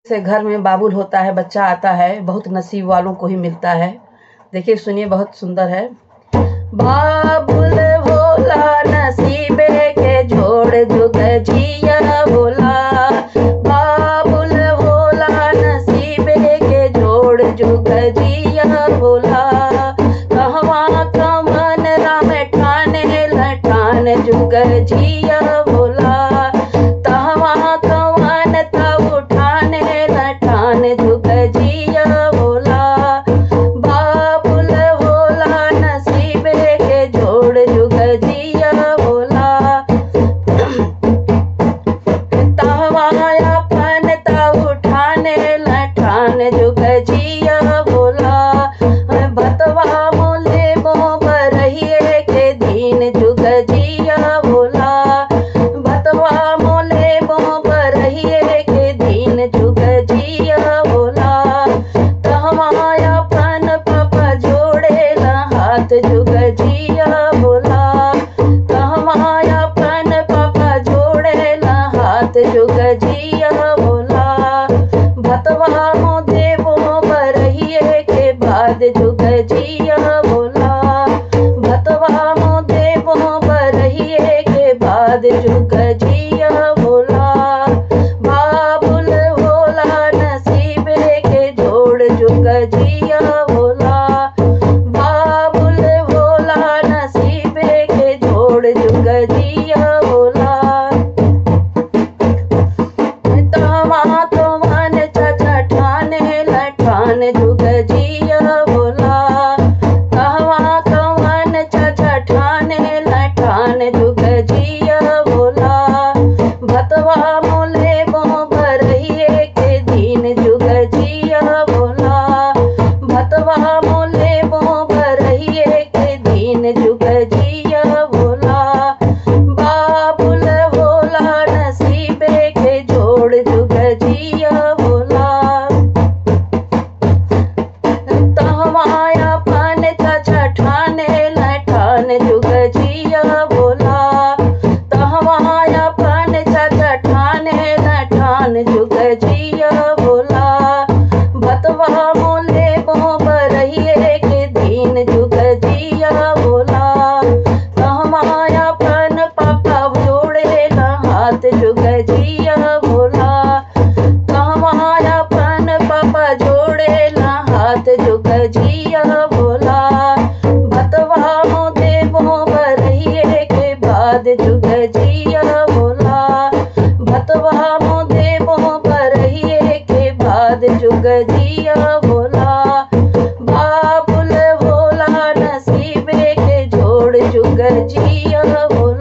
से घर में बाबुल होता है, बच्चा आता है, बहुत नसीब वालों को ही मिलता है। देखिए सुनिए, बहुत सुंदर है। बाबुल भोला नसीबे के जोड़ जुग जिया भोला, बाबुल भोला नसीबे के जोड़ जुग जिया भोला। कहवा कमन राम ठाने लठान जुग जिया भोला, तहवा कवन तब ठाने लठान जुग जिया भोला। बाबुल भोला नसीबे के जोड़ जुग जिया भोला, तहवा अपन तब ठाने लठान जुग जिया भोला। भतवा मोले मोबर रहिए के दीन जुग जिया भोला, भतवा मोले मोबर रहिए के दीन जुग जिया भोला। तहवा अपन पापा जोड़े ला हाथ जुग जिया भोला, तहवा अपन पापा जोड़े ला हाथ जुग जिया भोला। भतवा मो देवो बरहिए के बाद जुग जिया भोला, भतवा मो देवो बरहिए के बाद जुग जिया भोला। बाबुल भोला नसीबे के जोड़ जुग जिया भोला, बाबुल भोला नसीबे के जोड़ जुग जिया भोला। तहवा तो मन चाचा ठाने लठान जुग जिया भोला, तहवा कवन चाचा ठाने लठान जुग जिया भोला। भतवा मोले मोबर रहिए के दीन जुग जिया भोला, भतवा मोले मोबर रहिए के दीन जुग जिया भोला। बाबुल भोला नसीबे के जोड़ जुग जिया भोला, तहवा अपन चाचा ठाने लठान जुग जिया भोला, तहवा अपन चाचा ठाने लठान जुग जिया भोला। भतवा मोले मोबर रहिए के दीन जुग जिया भोला, तहवा अपन पापा जोड़े ला हाथ जुग जिया भोला, तहवा अपन पापा जोड़े ला हाथ जुग जिया भोला। भतवा मो देवो बरहिए के बाद जुग जिया भोला, भतवा मो देवो बरहिए के बाद जुग जिया भोला। बाबुल भोला नसीबे के जोड़ जुग जिया भोला।